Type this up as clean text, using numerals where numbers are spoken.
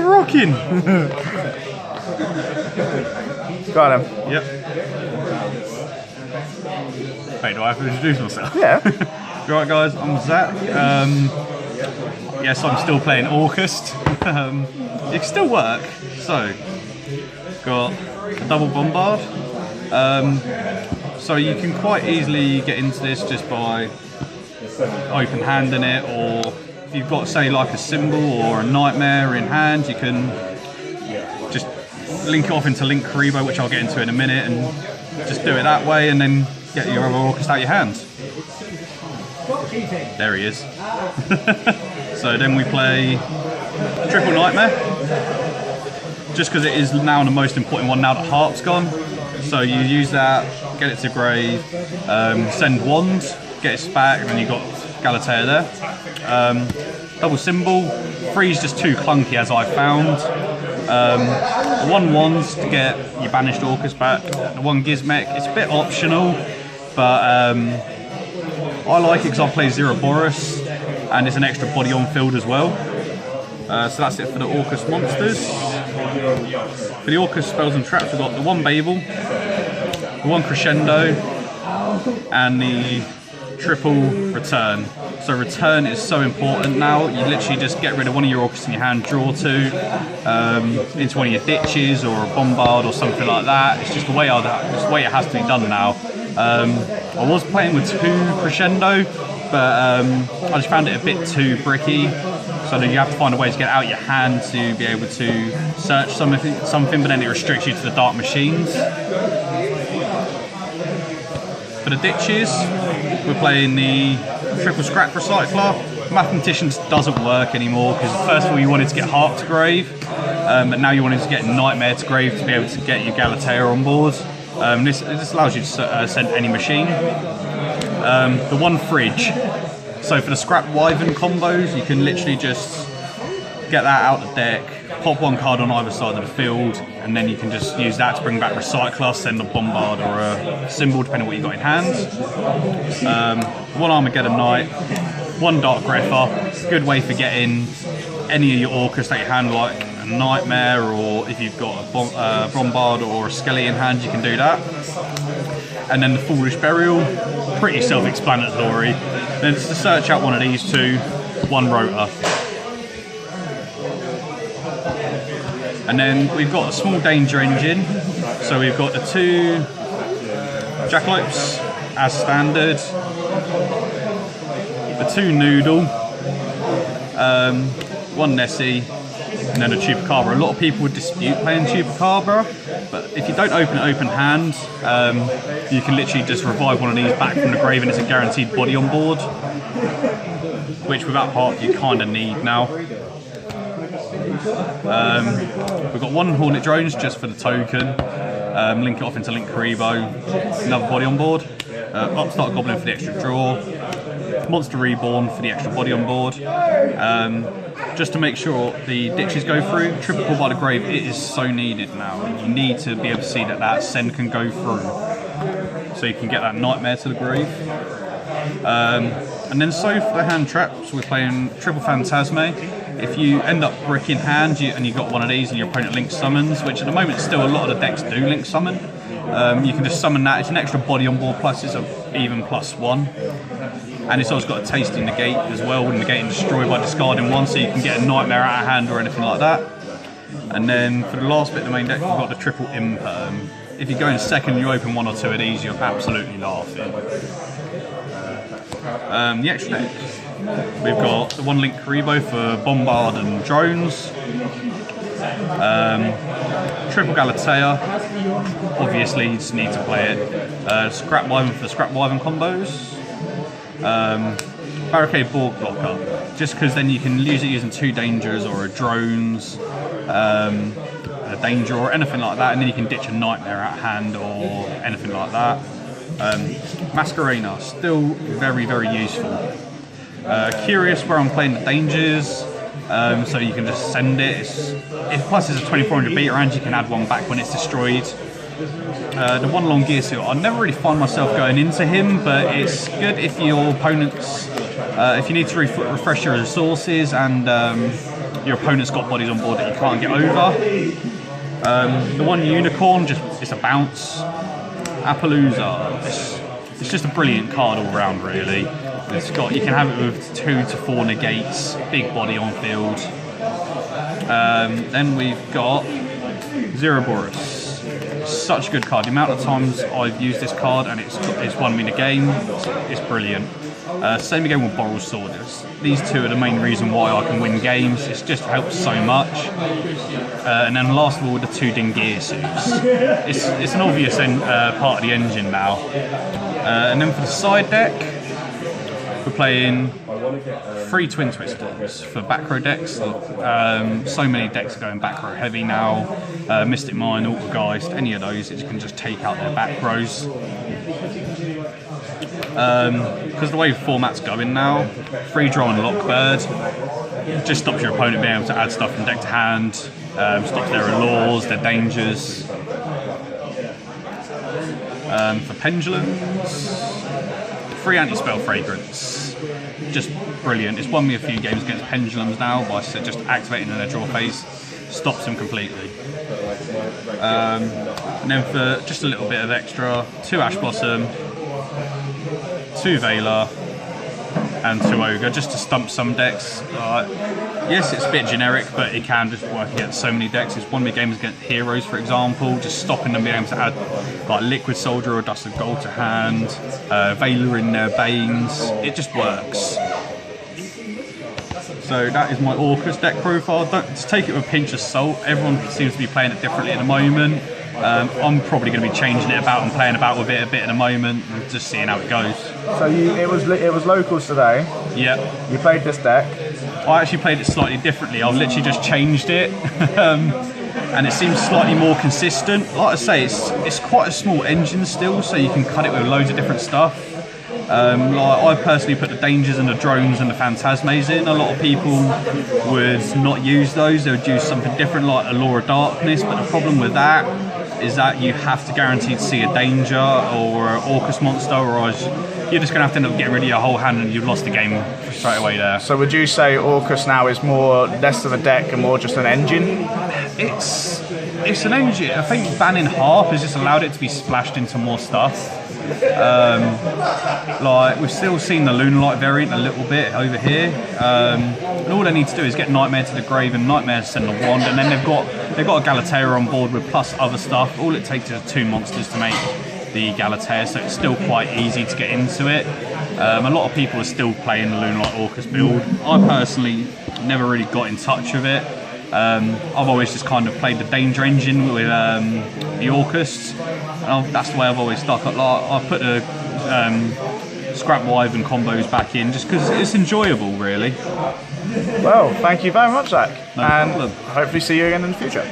rocking. Got him. Yep. Wait, do I have to introduce myself? Yeah. Right, guys, I'm Zach. Yes, I'm still playing Orcust. It can still work. So, got a double bombard. So you can quite easily get into this just by open handing it, or if you've got, say, like a symbol or a nightmare in hand, you can just link it off into Link Karibo, which I'll get into in a minute, and just do it that way, and then get your other Orcust out your hands. There he is. So then we play Triple Nightmare, just because it is now the most important one now that Harp's gone. So you use that, get it to grave, send wand, get it back, and then you've got Galatea there. Double symbol, 3's just too clunky as I found. The 1 wand to get your banished Orcust back. The 1 Gizmek, it's a bit optional, but I like it because I play Zeroboros, and it's an extra body on field as well. So that's it for the Orcust monsters. For the Orcust spells and traps, we've got the 1 Babel, the 1 Crescendo, and the triple return. So return is so important now. You literally just get rid of one of your Orcust in your hand, draw 2 into one of your ditches or a bombard or something like that. It's just the way it has to be done now. I was playing with 2 Crescendo, but I just found it a bit too bricky. So then you have to find a way to get out your hand to be able to search something, but then it restricts you to the dark machines. For the ditches, we're playing the triple scrap recycler. Mathematicians doesn't work anymore because first of all you wanted to get Harp to grave, but now you wanted to get Nightmare to grave to be able to get your Galatea on board. This allows you to send any machine. The 1 fridge. So for the scrap Wyvern combos, you can literally just get that out the deck, pop 1 card on either side of the field, and then you can just use that to bring back Recycler, send a Bombard or a Symbol, depending on what you've got in hand. 1 Armageddon Knight, 1 Dark Griffer, good way for getting any of your Orcust out your hand, like a Nightmare, or if you've got a Bombard or a Skelly in hand, you can do that. And then the Foolish Burial, pretty self-explanatory. Then it's to search out one of these 2, 1 Rotor. And then we've got a small danger engine. So we've got the 2 Jackalopes as standard, the 2 Noodle, 1 Nessie, and then a Chupacabra. A lot of people would dispute playing Chupacabra, but if you don't open hand, you can literally just revive one of these back from the grave and it's a guaranteed body on board, which without Harp you kind of need now. We've got 1 Hornet Drones just for the token, link it off into Link Karibo, another body on board, Upstart Goblin for the extra draw, Monster Reborn for the extra body on board. Just to make sure the ditches go through, triple pull by the grave, it is so needed now. You need to be able to see that send can go through, so you can get that Nightmare to the grave. And then so for the hand traps, we're playing triple Phantasme. If you end up brick in hand and you've got one of these and your opponent link summons, which at the moment still a lot of the decks do link summon, you can just summon that. It's an extra body on board, plus it's even +1. And it's also got a tasty negate as well, with negate and destroy by discarding 1, so you can get a Nightmare out of hand or anything like that. And then for the last bit of the main deck, we've got the triple Imperm. If you go in second and you open 1 or 2 of these, you're absolutely laughing. The extra deck, we've got the 1 Link Karibo for Bombard and Drones, triple Galatea, obviously you just need to play it, Scrap Wyvern for the Scrap Wyvern combos, Barricade Borg Blocker, just because then you can use it using 2 Dangers or a Drones, a Danger or anything like that, and then you can ditch a Nightmare out of hand or anything like that. Masquerena, still very, very useful. Curious where I'm playing the Dangers, so you can just send it. Plus it's a 2400 beat and you can add 1 back when it's destroyed. The 1 Long Gear Suit, I never really find myself going into him, but it's good if your opponents, if you need to refresh your resources and your opponent's got bodies on board that you can't get over. The one unicorn, it's a bounce. Appaloosa, it's just a brilliant card all round, really. You can have it with 2 to 4 negates, big body on field. Then we've got Zeroboros. Such a good card. The amount of times I've used this card and it's won me the game, it's brilliant. Same again with Borrel's Sword. These two are the main reason why I can win games. It just helps so much. And then last of all, the 2 Dingear suits. It's an obvious part of the engine now. And then for the side deck, we're playing 3 Twin Twisters for back row decks. So many decks are going back row heavy now. Mystic Mine, Orcust, any of those, you can just take out their back rows. Because the way the format's going now, free draw and Lockbird just stops your opponent being able to add stuff from deck to hand, stops their allures, their dangers. For pendulums, free anti-spell fragrance, just brilliant. It's won me a few games against pendulums now by just activating in their draw phase, stops them completely. And then for just a little bit of extra, 2 Ash Blossom, 2 Veiler, and 2 Ogre, just to stump some decks. Yes, it's a bit generic, but it can just work against so many decks. It's won me games against heroes, for example, just stopping them being able to add like Liquid Soldier or Dust of Gold to hand, Veiler in their Banes. It just works. So that is my Orcust deck profile. Just take it with a pinch of salt. Everyone seems to be playing it differently at the moment. I'm probably going to be changing it about and playing about with it a bit in a moment and just seeing how it goes. So it was locals today. Yeah. You played this deck. I actually played it slightly differently. I've literally just changed it, and it seems slightly more consistent. Like I say, it's quite a small engine still, so you can cut it with loads of different stuff. Like I personally put the dangers and the drones and the phantasmes in. A lot of people would not use those. They would use something different like Allure of Darkness, but the problem with that is that you have to guarantee to see a danger or an Orcust monster, or you're just going to have to end up getting rid of your whole hand and you've lost the game straight away there. So would you say Orcust now is more less of a deck and more just an engine? It's an engine. I think banning Harp has just allowed it to be splashed into more stuff. Like we've still seen the Lunalight variant a little bit over here, and all they need to do is get Nightmare to the grave and Nightmare to send the wand, and then they've got a Galatea on board with plus other stuff. All it takes is 2 monsters to make the Galatea, so it's still quite easy to get into it. A lot of people are still playing the Lunalight Orcust build. I personally never really got in touch with it. I've always just kind of played the Danger Engine with the Orcust, and that's the way I've always stuck. I've put the Scrap Wyvern combos back in just because it's enjoyable, really. Well, thank you very much, Zach, No and problem. hopefully see you again in the future.